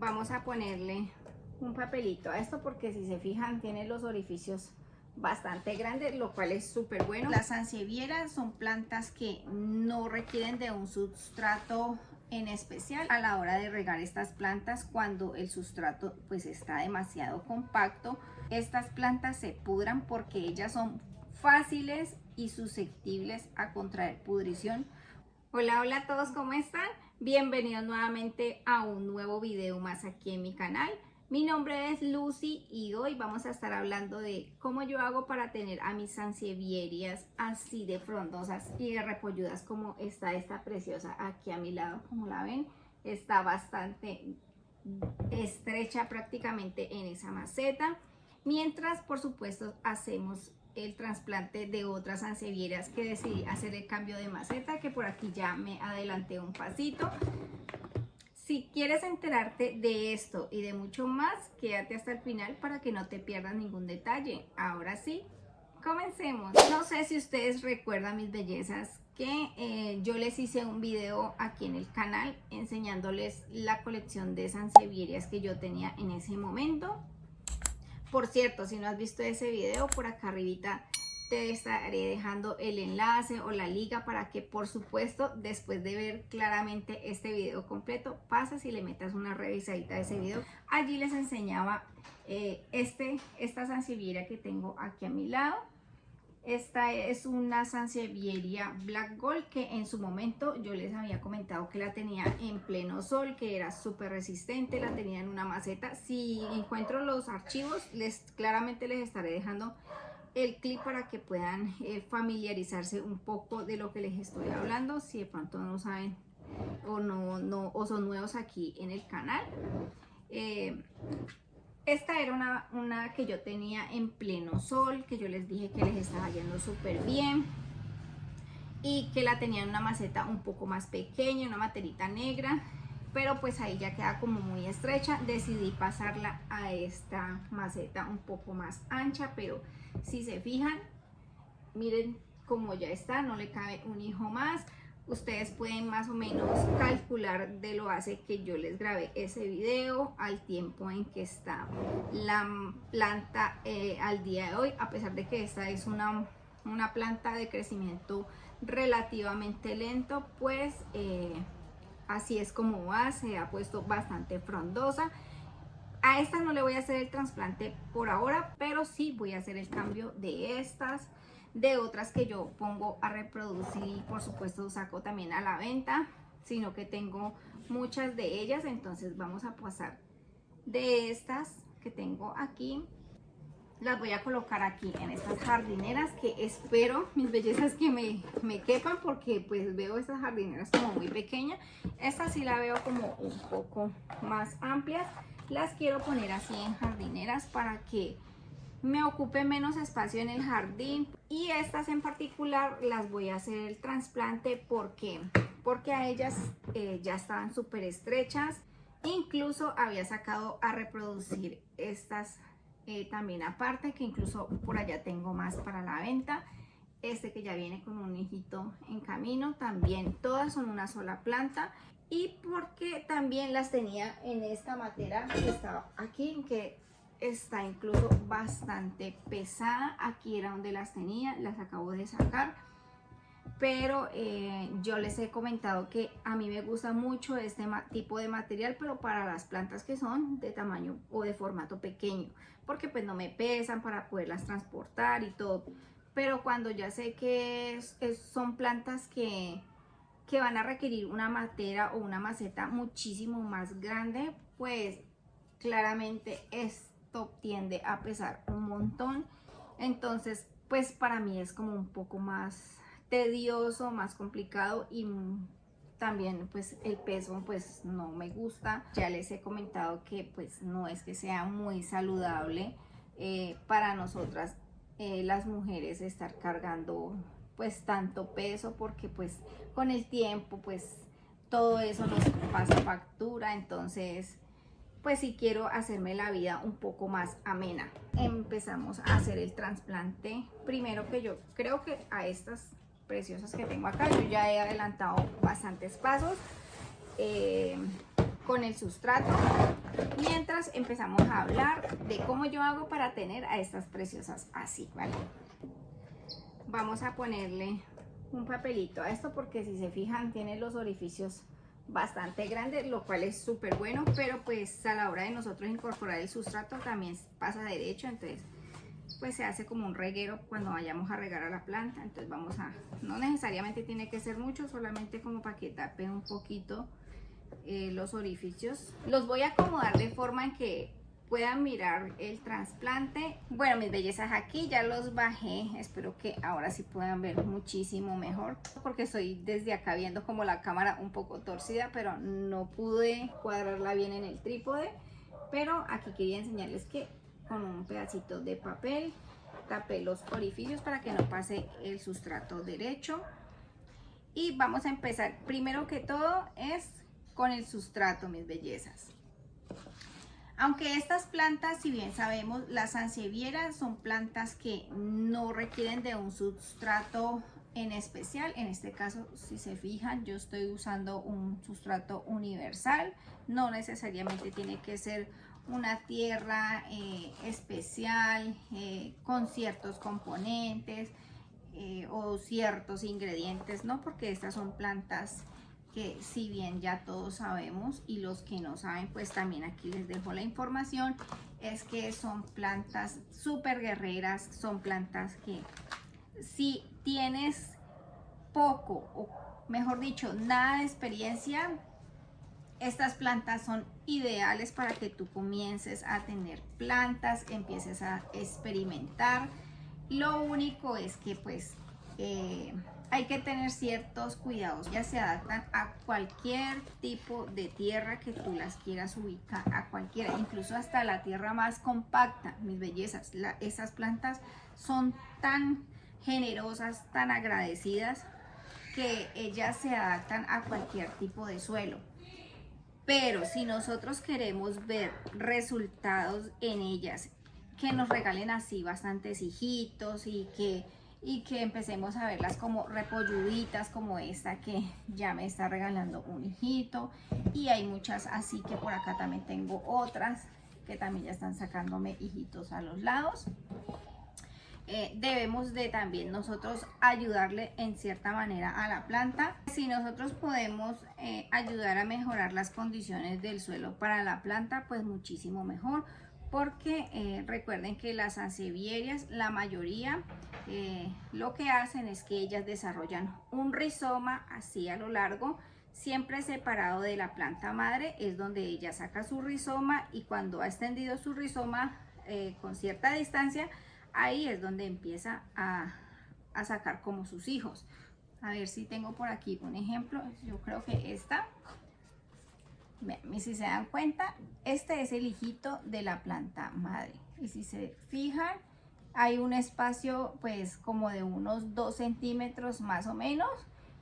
vamos a ponerle un papelito a esto porque si se fijan tiene los orificios bastante grandes, lo cual es súper bueno. Las sansevierias son plantas que no requieren de un sustrato en especial a la hora de regar estas plantas. Cuando el sustrato pues está demasiado compacto, estas plantas se pudran porque ellas son fáciles y susceptibles a contraer pudrición. Hola, hola a todos, ¿cómo están? Bienvenidos nuevamente a un nuevo video más aquí en mi canal. Mi nombre es Lucy y hoy vamos a estar hablando de cómo yo hago para tener a mis sansevierias así de frondosas y de repolludas como está esta preciosa aquí a mi lado. Como la ven, está bastante estrecha prácticamente en esa maceta. Mientras, por supuesto, hacemos el trasplante de otras sansevierias que decidí hacer el cambio de maceta, que por aquí ya me adelanté un pasito. Si quieres enterarte de esto y de mucho más, quédate hasta el final para que no te pierdas ningún detalle. Ahora sí, comencemos. No sé si ustedes recuerdan, mis bellezas, que yo les hice un video aquí en el canal enseñándoles la colección de sansevierias que yo tenía en ese momento. Por cierto, si no has visto ese video, por acá arribita te estaré dejando el enlace o la liga para que, por supuesto, después de ver claramente este video completo, pases y le metas una revisadita a ese video. Allí les enseñaba esta sansevieria que tengo aquí a mi lado. Esta es una sansevieria Black Gold que en su momento yo les había comentado que la tenía en pleno sol, que era súper resistente, la tenía en una maceta. Si encuentro los archivos, claramente les estaré dejando el clip para que puedan familiarizarse un poco de lo que les estoy hablando, si de pronto no saben o son nuevos aquí en el canal. Esta era una que yo tenía en pleno sol, que yo les dije que les estaba yendo súper bien y que la tenía en una maceta un poco más pequeña, una materita negra, pero pues ahí ya queda como muy estrecha. Decidí pasarla a esta maceta un poco más ancha, pero si se fijan, miren cómo ya está, no le cabe un hijo más. Ustedes pueden más o menos calcular de lo hace que yo les grabé ese video al tiempo en que está la planta al día de hoy, a pesar de que esta es una planta de crecimiento relativamente lento, pues así es como va, se ha puesto bastante frondosa. A esta no le voy a hacer el trasplante por ahora, pero sí voy a hacer el cambio de estas, de otras que yo pongo a reproducir y por supuesto saco también a la venta, sino que tengo muchas de ellas. Entonces vamos a pasar de estas que tengo aquí, las voy a colocar aquí en estas jardineras que espero, mis bellezas, que me quepan, porque pues veo estas jardineras como muy pequeñas. Esta sí la veo como un poco más amplias. Las quiero poner así en jardineras para que me ocupe menos espacio en el jardín. Y estas en particular las voy a hacer el trasplante porque a ellas ya estaban súper estrechas. Incluso había sacado a reproducir estas también aparte, que incluso por allá tengo más para la venta. Este que ya viene con un hijito en camino, también todas son una sola planta. Y porque también las tenía en esta matera que estaba aquí, que está incluso bastante pesada. Aquí era donde las tenía, las acabo de sacar. Pero yo les he comentado que a mí me gusta mucho este tipo de material, pero para las plantas que son de tamaño o de formato pequeño, porque pues no me pesan para poderlas transportar y todo. Pero cuando ya sé que son plantas que van a requerir una matera o una maceta muchísimo más grande, pues claramente esto tiende a pesar un montón. Entonces pues para mí es como un poco más tedioso, más complicado, y también pues el peso pues no me gusta. Ya les he comentado que pues no es que sea muy saludable para nosotras las mujeres estar cargando pues tanto peso, porque pues con el tiempo pues todo eso nos pasa factura. Entonces pues si quiero hacerme la vida un poco más amena, empezamos a hacer el trasplante. Primero, que yo creo que a estas preciosas que tengo acá, yo ya he adelantado bastantes pasos. con el sustrato, mientras empezamos a hablar de cómo yo hago para tener a estas preciosas así, ¿vale? Vamos a ponerle un papelito a esto porque si se fijan tiene los orificios bastante grandes, lo cual es súper bueno, pero pues a la hora de nosotros incorporar el sustrato también pasa derecho, entonces pues se hace como un reguero cuando vayamos a regar a la planta. Entonces vamos a, no necesariamente tiene que ser mucho, solamente como para que tape un poquito los orificios. Los voy a acomodar de forma en que puedan mirar el trasplante. Bueno, mis bellezas, aquí ya los bajé, espero que ahora sí puedan ver muchísimo mejor, porque estoy desde acá viendo como la cámara un poco torcida, pero no pude cuadrarla bien en el trípode. Pero aquí quería enseñarles que con un pedacito de papel tapé los orificios para que no pase el sustrato derecho. Y vamos a empezar, primero que todo es con el sustrato, mis bellezas. Aunque estas plantas, si bien sabemos, las sansevierias son plantas que no requieren de un sustrato en especial. En este caso, si se fijan, yo estoy usando un sustrato universal. No necesariamente tiene que ser una tierra especial con ciertos componentes o ciertos ingredientes, ¿no? Porque estas son plantas que si bien ya todos sabemos, y los que no saben pues también aquí les dejo la información, es que son plantas súper guerreras, son plantas que si tienes poco o mejor dicho nada de experiencia, estas plantas son ideales para que tú comiences a tener plantas, empieces a experimentar. Lo único es que pues hay que tener ciertos cuidados. Ya se adaptan a cualquier tipo de tierra que tú las quieras ubicar, a cualquiera, incluso hasta la tierra más compacta, mis bellezas. Esas plantas son tan generosas, tan agradecidas, que ellas se adaptan a cualquier tipo de suelo. Pero si nosotros queremos ver resultados en ellas, que nos regalen así bastantes hijitos y que empecemos a verlas como repolluditas, como esta que ya me está regalando un hijito, y hay muchas así, que por acá también tengo otras que también ya están sacándome hijitos a los lados. Debemos de también nosotros ayudarle en cierta manera a la planta. Si nosotros podemos ayudar a mejorar las condiciones del suelo para la planta, pues muchísimo mejor, porque recuerden que las sansevierias, la mayoría, lo que hacen es que ellas desarrollan un rizoma así a lo largo, siempre separado de la planta madre. Es donde ella saca su rizoma, y cuando ha extendido su rizoma con cierta distancia, ahí es donde empieza a sacar como sus hijos. A ver si tengo por aquí un ejemplo. Yo creo que esta, si se dan cuenta, este es el hijito de la planta madre, y si se fijan hay un espacio pues como de unos 2 centímetros más o menos.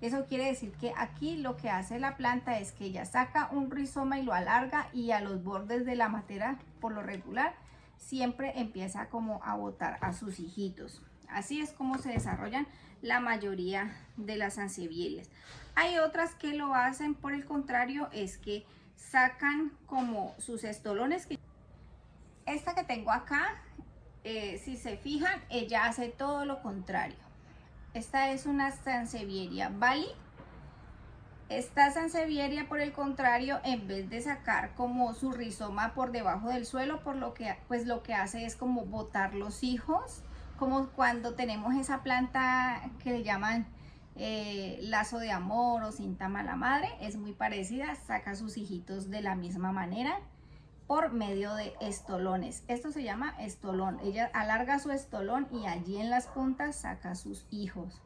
Eso quiere decir que aquí lo que hace la planta es que ella saca un rizoma y lo alarga, y a los bordes de la matera por lo regular siempre empieza como a botar a sus hijitos. Así es como se desarrollan la mayoría de las sansevierias. Hay otras que lo hacen por el contrario, es que sacan como sus estolones. Esta que tengo acá, si se fijan, ella hace todo lo contrario. Esta es una sansevieria Bali. Esta sansevieria, por el contrario, en vez de sacar como su rizoma por debajo del suelo, por lo que pues lo que hace es como botar los hijos, como cuando tenemos esa planta que le llaman lazo de amor o cinta mala madre. Es muy parecida, saca sus hijitos de la misma manera por medio de estolones. Esto se llama estolón. Ella alarga su estolón y allí en las puntas saca sus hijos.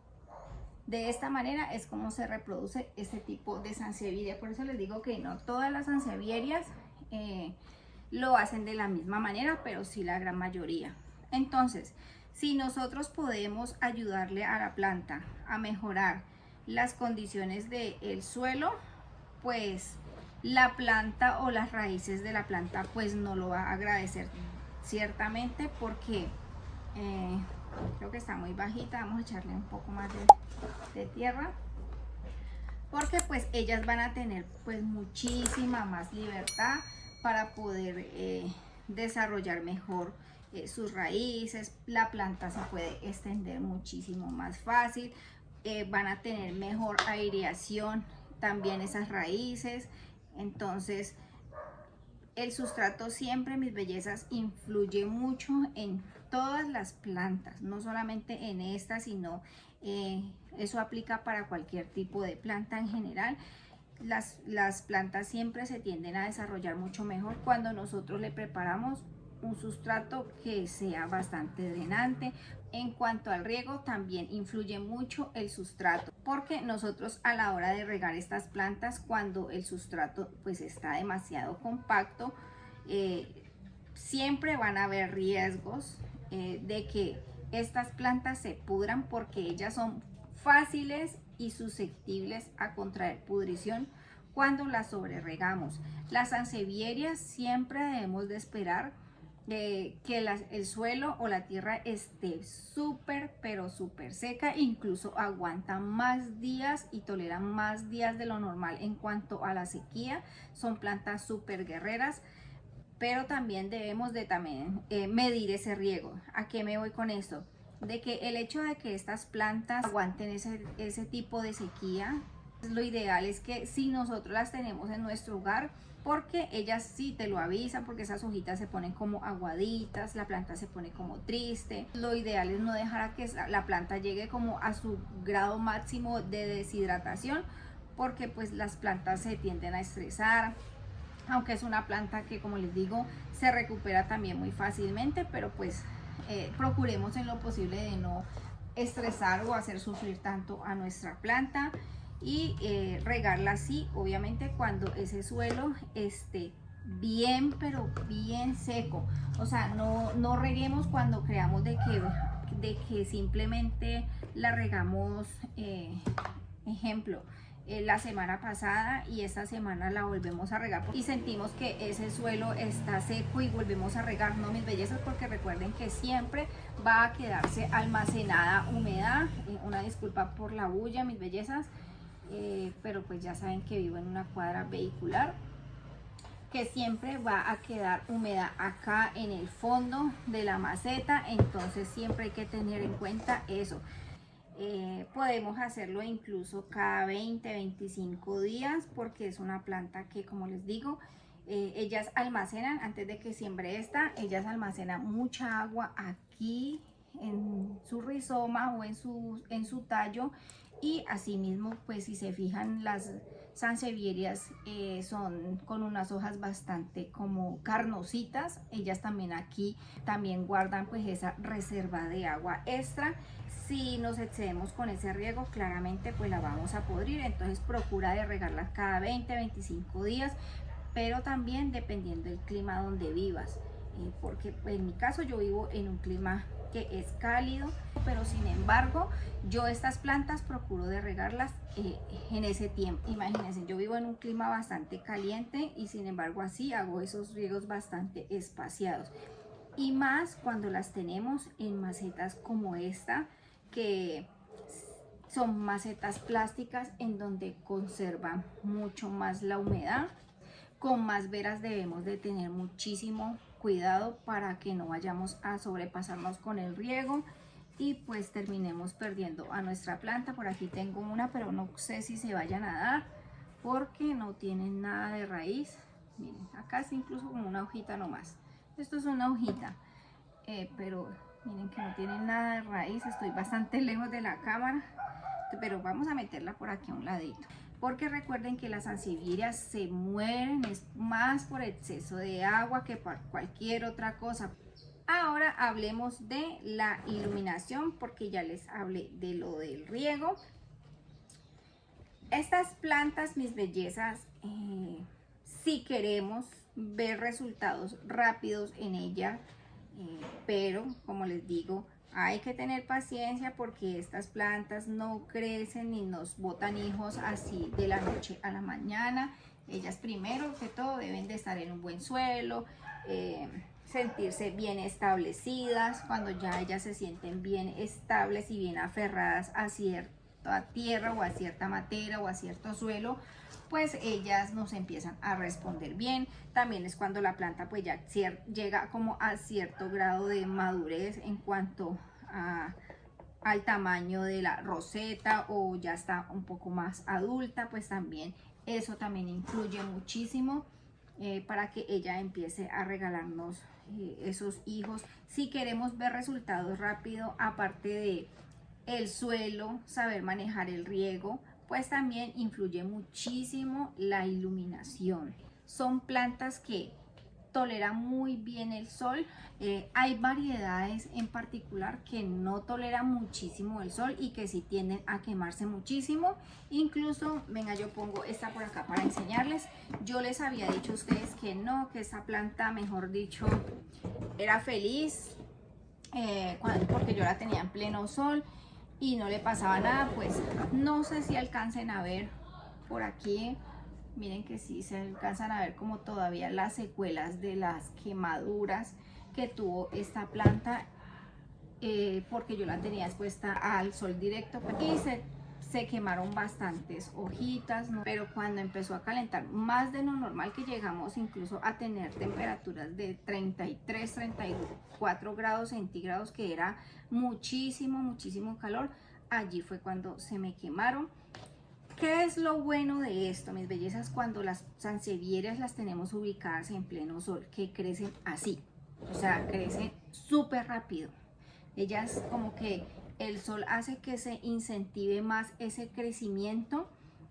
De esta manera es como se reproduce este tipo de sansevieria. Por eso les digo que no todas las sansevierias lo hacen de la misma manera, pero sí la gran mayoría. Entonces, si nosotros podemos ayudarle a la planta a mejorar las condiciones del suelo, pues la planta o las raíces de la planta pues no lo va a agradecer ciertamente, porque creo que está muy bajita. Vamos a echarle un poco más de tierra. porque pues ellas van a tener pues muchísima más libertad para poder desarrollar mejor sus raíces. La planta se puede extender muchísimo más fácil, van a tener mejor aireación también esas raíces. Entonces el sustrato siempre, mis bellezas, influye mucho en todas las plantas, no solamente en esta, sino eso aplica para cualquier tipo de planta en general. Las plantas siempre se tienden a desarrollar mucho mejor cuando nosotros le preparamos un sustrato que sea bastante drenante. En cuanto al riego, también influye mucho el sustrato, porque nosotros a la hora de regar estas plantas, cuando el sustrato pues está demasiado compacto, siempre van a haber riesgos de que estas plantas se pudran, porque ellas son fáciles y susceptibles a contraer pudrición cuando las sobreregamos. Las sansevierias siempre debemos de esperar que el suelo o la tierra esté súper pero súper seca, incluso aguantan más días y toleran más días de lo normal en cuanto a la sequía. Son plantas súper guerreras, pero también debemos de medir ese riego. ¿A qué me voy con esto? De que el hecho de que estas plantas aguanten ese tipo de sequía, lo ideal es que si nosotros las tenemos en nuestro hogar, porque ellas sí te lo avisan, porque esas hojitas se ponen como aguaditas, la planta se pone como triste. Lo ideal es no dejar a que la planta llegue como a su grado máximo de deshidratación, porque pues las plantas se tienden a estresar. Aunque es una planta que, como les digo, se recupera también muy fácilmente, pero pues procuremos en lo posible de no estresar o hacer sufrir tanto a nuestra planta. Y regarla así, obviamente, cuando ese suelo esté bien, pero bien seco. O sea, no reguemos cuando creamos de que simplemente la regamos, ejemplo, la semana pasada, y esta semana la volvemos a regar y sentimos que ese suelo está seco y volvemos a regar. No, mis bellezas, porque recuerden que siempre va a quedarse almacenada humedad. Una disculpa por la bulla, mis bellezas, pero pues ya saben que vivo en una cuadra vehicular, que siempre va a quedar humedad acá en el fondo de la maceta. Entonces siempre hay que tener en cuenta eso. Podemos hacerlo incluso cada 20-25 días, porque es una planta que, como les digo, ellas almacenan, antes de que siembre esta, ellas almacenan mucha agua aquí en su rizoma o en su tallo. Y asimismo, pues si se fijan, las sansevierias son con unas hojas bastante como carnositas. Ellas también aquí también guardan pues esa reserva de agua extra. Si nos excedemos con ese riego, claramente pues la vamos a podrir. Entonces procura de regarlas cada 20-25 días, pero también dependiendo del clima donde vivas, porque en mi caso yo vivo en un clima que es cálido, pero sin embargo yo estas plantas procuro de regarlas en ese tiempo. Imagínense, yo vivo en un clima bastante caliente y sin embargo así hago esos riegos bastante espaciados, y más cuando las tenemos en macetas como esta, que son macetas plásticas en donde conservan mucho más la humedad. Con más veras debemos de tener muchísimo cuidado para que no vayamos a sobrepasarnos con el riego y pues terminemos perdiendo a nuestra planta. Por aquí tengo una, pero no sé si se vayan a dar porque no tienen nada de raíz. Miren, acá es incluso como una hojita nomás. Esto es una hojita, pero miren que no tienen nada de raíz. Estoy bastante lejos de la cámara, pero vamos a meterla por aquí a un ladito, porque recuerden que las sansevierias se mueren es más por exceso de agua que por cualquier otra cosa. Ahora hablemos de la iluminación, porque ya les hablé de lo del riego. Estas plantas, mis bellezas, si queremos ver resultados rápidos en ella, pero como les digo, hay que tener paciencia, porque estas plantas no crecen ni nos botan hijos así de la noche a la mañana. Ellas primero que todo deben de estar en un buen suelo, sentirse bien establecidas. Cuando ya ellas se sienten bien estables y bien aferradas cierta tierra o a cierta materia o a cierto suelo, pues ellas nos empiezan a responder bien. También es cuando la planta pues ya llega como a cierto grado de madurez en cuanto al tamaño de la roseta, o ya está un poco más adulta, pues también eso también influye muchísimo para que ella empiece a regalarnos esos hijos. Si queremos ver resultados rápido, aparte de el suelo, saber manejar el riego, pues también influye muchísimo la iluminación. Son plantas que toleran muy bien el sol. Hay variedades en particular que no toleran muchísimo el sol y que sí tienden a quemarse muchísimo. Incluso, venga, yo pongo esta por acá para enseñarles. Yo les había dicho a ustedes que no, que esta planta, mejor dicho, era feliz porque yo la tenía en pleno sol y no le pasaba nada. Pues no sé si alcancen a ver por aquí, miren que sí se alcanzan a ver como todavía las secuelas de las quemaduras que tuvo esta planta, porque yo la tenía expuesta al sol directo y se quemaron bastantes hojitas, ¿no? Pero cuando empezó a calentar más de lo normal, que llegamos incluso a tener temperaturas de 33, 34 grados centígrados, que era muchísimo calor, allí fue cuando se me quemaron. ¿Qué es lo bueno de esto, mis bellezas? Cuando las sansevierias las tenemos ubicadas en pleno sol, que crecen así, o sea, crecen súper rápido. Ellas como que el sol hace que se incentive más ese crecimiento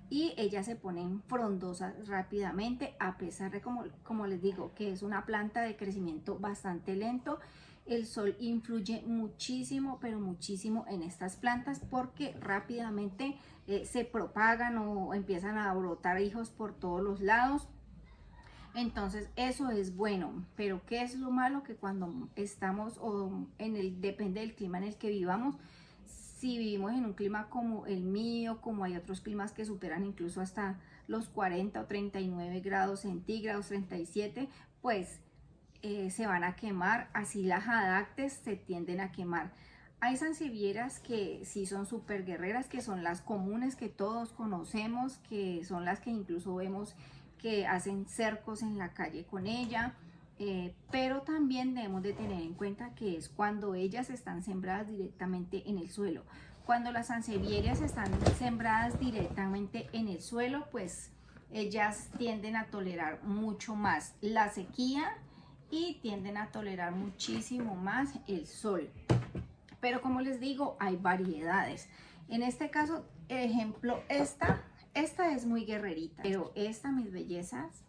y ellas se ponen frondosas rápidamente, a pesar de, como les digo, que es una planta de crecimiento bastante lento. El sol influye muchísimo, pero muchísimo en estas plantas, porque rápidamente se propagan o empiezan a brotar hijos por todos los lados. Entonces eso es bueno, pero ¿qué es lo malo? Que cuando estamos depende del clima en el que vivamos. Si vivimos en un clima como el mío, como hay otros climas que superan incluso hasta los 40 o 39 grados centígrados, 37, pues se van a quemar. Así las adactes se tienden a quemar. Hay sansevieras que sí son súper guerreras, que son las comunes que todos conocemos, que son las que incluso vemos que hacen cercos en la calle con ella. Pero también debemos de tener en cuenta que es cuando ellas están sembradas directamente en el suelo. Cuando las sansevierias están sembradas directamente en el suelo, pues ellas tienden a tolerar mucho más la sequía y tienden a tolerar muchísimo más el sol. Pero como les digo, hay variedades. En este caso, ejemplo, esta es muy guerrerita, pero esta, mis bellezas,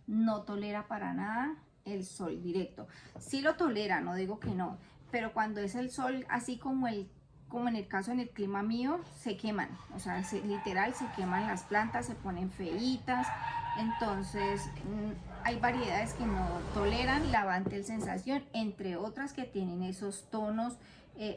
no tolera para nada el sol directo. Sí lo tolera, no digo que no, pero cuando es el sol así como en el caso en el clima mío, se queman, o sea, literal se queman las plantas, se ponen feitas. Entonces hay variedades que no toleran la Bantel Sensación, entre otras que tienen esos tonos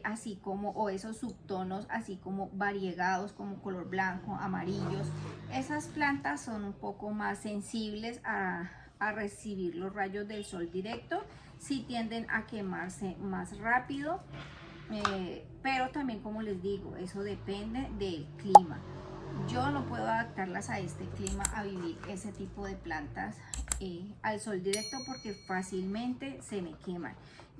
así como, o esos subtonos así como variegados, como color blanco, amarillos. Esas plantas son un poco más sensibles a recibir los rayos del sol directo, sí tienden a quemarse más rápido. Pero también, como les digo, eso depende del clima. Yo no puedo adaptarlas a este clima, a vivir ese tipo de plantas al sol directo, porque fácilmente se me queman.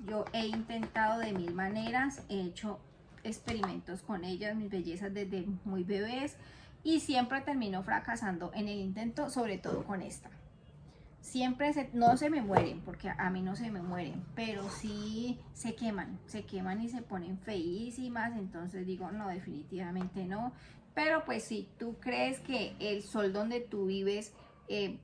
Yo he intentado de mil maneras, he hecho experimentos con ellas, mis bellezas, desde muy bebés, y siempre termino fracasando en el intento, sobre todo con esta. Siempre no se me mueren, porque a mí no se me mueren, pero sí se queman y se ponen feísimas. Entonces digo, no, definitivamente no. Pero pues si tú crees que el sol donde tú vives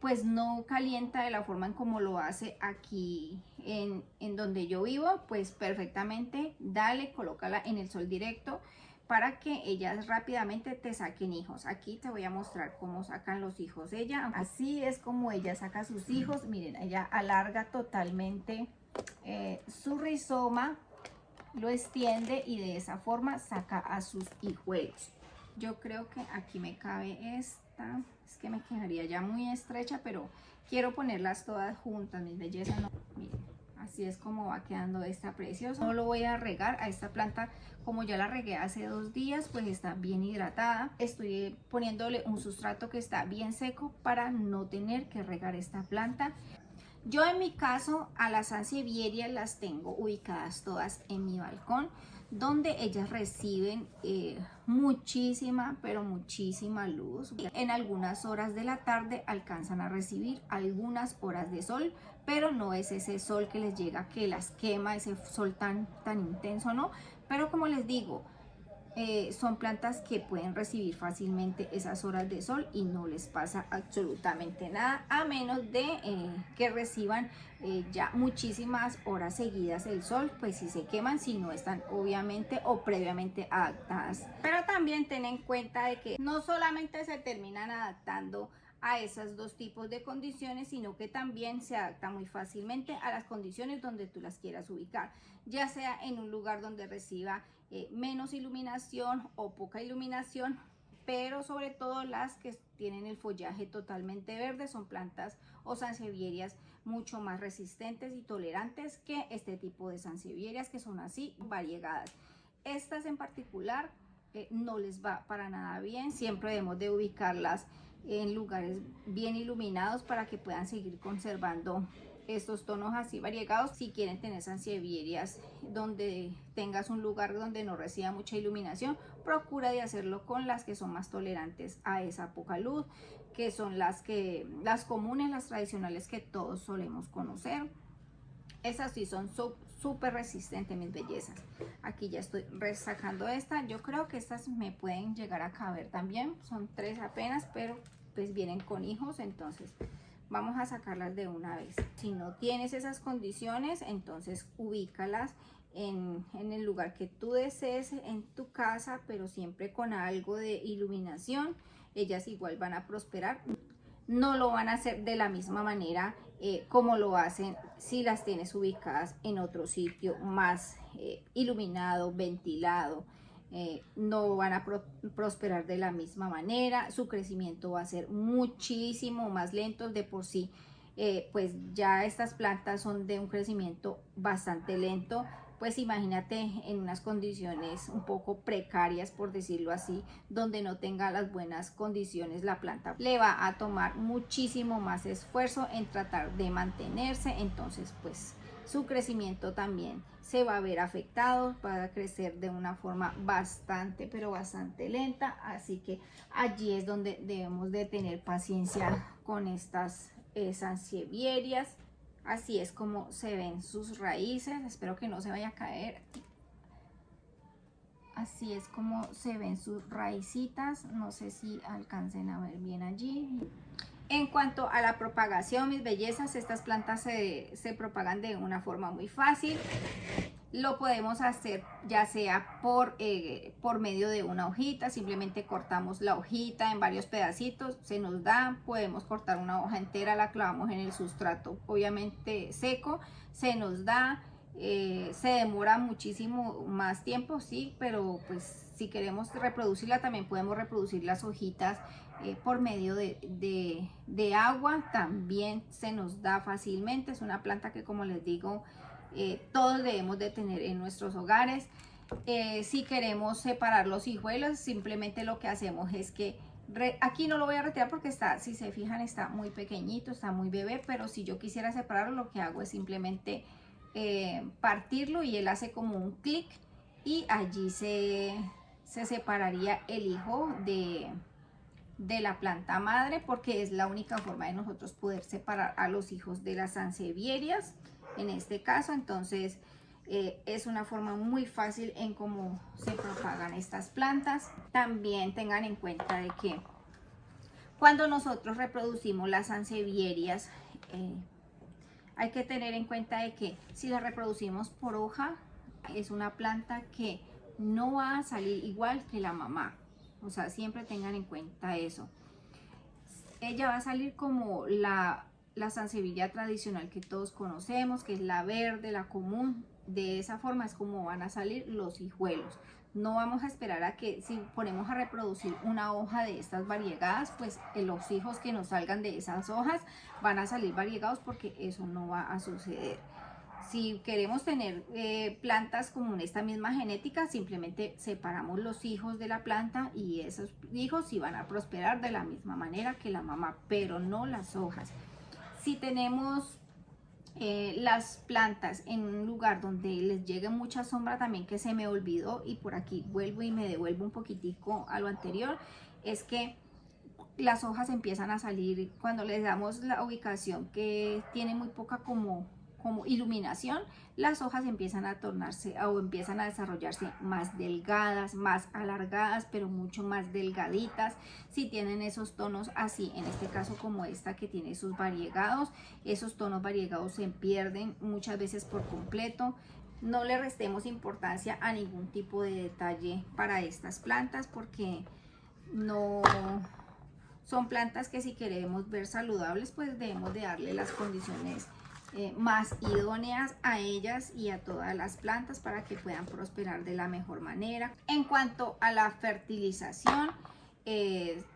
pues no calienta de la forma en como lo hace aquí en donde yo vivo, pues perfectamente dale, colócala en el sol directo para que ellas rápidamente te saquen hijos. Aquí te voy a mostrar cómo sacan los hijos ella. Así es como ella saca sus hijos. Miren, ella alarga totalmente su rizoma, lo extiende y de esa forma saca a sus hijuelos. Yo creo que aquí me cabe esta, es que me quedaría ya muy estrecha, pero quiero ponerlas todas juntas, mis bellezas. No, miren, Así es como va quedando esta preciosa. No lo voy a regar a esta planta, como ya la regué hace 2 días, pues está bien hidratada. Estoy poniéndole un sustrato que está bien seco para no tener que regar esta planta. Yo en mi caso a las sansevierias las tengo ubicadas todas en mi balcón, donde ellas reciben muchísima, pero muchísima luz. En algunas horas de la tarde alcanzan a recibir algunas horas de sol, pero no es ese sol que les llega, que las quema, ese sol tan intenso, ¿no? Pero como les digo, son plantas que pueden recibir fácilmente esas horas de sol y no les pasa absolutamente nada, a menos de que reciban ya muchísimas horas seguidas el sol, pues si se queman, si no están obviamente o previamente adaptadas. Pero también ten en cuenta de que no solamente se terminan adaptando a esos 2 tipos de condiciones, sino que también se adapta muy fácilmente a las condiciones donde tú las quieras ubicar, ya sea en un lugar donde reciba menos iluminación o poca iluminación, pero sobre todo las que tienen el follaje totalmente verde son plantas o sansevierias mucho más resistentes y tolerantes que este tipo de sansevierias que son así variegadas. Estas en particular no les va para nada bien. Siempre debemos de ubicarlas en lugares bien iluminados para que puedan seguir conservando estos tonos así variegados. Si quieren tener sansevierias donde tengas un lugar donde no reciba mucha iluminación, procura de hacerlo con las que son más tolerantes a esa poca luz, que son las comunes, las tradicionales que todos solemos conocer. Esas sí son súper resistentes, mis bellezas. Aquí ya estoy resacando esta. Yo creo que estas me pueden llegar a caber también. Son 3 apenas, pero pues vienen con hijos, entonces vamos a sacarlas de una vez. Si no tienes esas condiciones, entonces ubícalas en el lugar que tú desees en tu casa, pero siempre con algo de iluminación. Ellas igual van a prosperar. No lo van a hacer de la misma manera como lo hacen si las tienes ubicadas en otro sitio más iluminado, ventilado. No van a prosperar de la misma manera, su crecimiento va a ser muchísimo más lento. De por sí pues ya estas plantas son de un crecimiento bastante lento, pues imagínate en unas condiciones un poco precarias, por decirlo así, donde no tenga las buenas condiciones, la planta le va a tomar muchísimo más esfuerzo en tratar de mantenerse. Entonces pues su crecimiento también se va a ver afectado, va a crecer de una forma bastante, pero bastante lenta. Así que allí es donde debemos de tener paciencia con estas sansevierias. Así es como se ven sus raíces. Espero que no se vaya a caer. Así es como se ven sus raicitas. No sé si alcancen a ver bien allí. En cuanto a la propagación, mis bellezas, estas plantas se propagan de una forma muy fácil. Lo podemos hacer ya sea por medio de una hojita. Simplemente cortamos la hojita en varios pedacitos, se nos da. Podemos cortar una hoja entera, la clavamos en el sustrato obviamente seco, se nos da. Se demora muchísimo más tiempo, sí, pero pues si queremos reproducirla también podemos reproducir las hojitas por medio de agua. También se nos da fácilmente. Es una planta que, como les digo, todos debemos de tener en nuestros hogares. Si queremos separar los hijuelos, simplemente lo que hacemos es que aquí no lo voy a retirar porque está, si se fijan, está muy pequeñito, está muy bebé, pero si yo quisiera separarlo, lo que hago es simplemente partirlo y él hace como un clic y allí se separaría el hijo de la planta madre, porque es la única forma de nosotros poder separar a los hijos de las sansevierias en este caso. Entonces es una forma muy fácil en cómo se propagan estas plantas. También tengan en cuenta de que cuando nosotros reproducimos las sansevierias, hay que tener en cuenta de que si la reproducimos por hoja, es una planta que no va a salir igual que la mamá. O sea, siempre tengan en cuenta eso. Ella va a salir como la sansevieria tradicional que todos conocemos, que es la verde, la común. De esa forma es como van a salir los hijuelos. No vamos a esperar a que, si ponemos a reproducir una hoja de estas variegadas, pues los hijos que nos salgan de esas hojas van a salir variegados, porque eso no va a suceder. Si queremos tener plantas con esta misma genética, simplemente separamos los hijos de la planta y esos hijos sí van a prosperar de la misma manera que la mamá, pero no las hojas. Si tenemos las plantas en un lugar donde les llegue mucha sombra, también que se me olvidó, y por aquí vuelvo y me devuelvo un poquitico a lo anterior, es que las hojas empiezan a salir cuando les damos la ubicación que tiene muy poca como iluminación. Las hojas empiezan a tornarse o empiezan a desarrollarse más delgadas, más alargadas, pero mucho más delgaditas. Si tienen esos tonos así, en este caso como esta que tiene sus variegados, esos tonos variegados se pierden muchas veces por completo. No le restemos importancia a ningún tipo de detalle para estas plantas, porque no son plantas que, si queremos ver saludables, pues debemos de darle las condiciones más idóneas a ellas y a todas las plantas para que puedan prosperar de la mejor manera. En cuanto a la fertilización,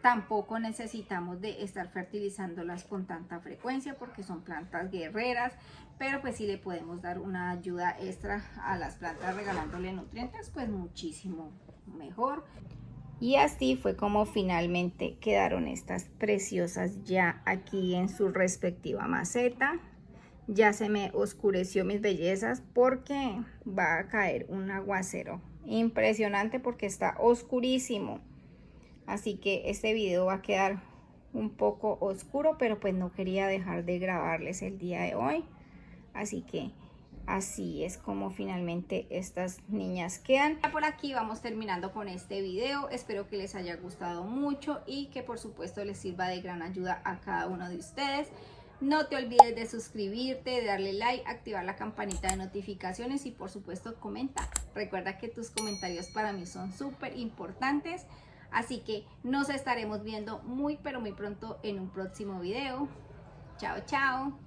tampoco necesitamos de estar fertilizándolas con tanta frecuencia porque son plantas guerreras, pero pues si le podemos dar una ayuda extra a las plantas regalándole nutrientes, pues muchísimo mejor. Y así fue como finalmente quedaron estas preciosas ya aquí en su respectiva maceta. Ya se me oscureció mis bellezas porque va a caer un aguacero impresionante, porque está oscurísimo. Así que este video va a quedar un poco oscuro, pero pues no quería dejar de grabarles el día de hoy. Así que así es como finalmente estas niñas quedan. Por aquí vamos terminando con este video. Espero que les haya gustado mucho y que por supuesto les sirva de gran ayuda a cada uno de ustedes. No te olvides de suscribirte, de darle like, activar la campanita de notificaciones y por supuesto comenta. Recuerda que tus comentarios para mí son súper importantes. Así que nos estaremos viendo muy pero muy pronto en un próximo video. Chao, chao.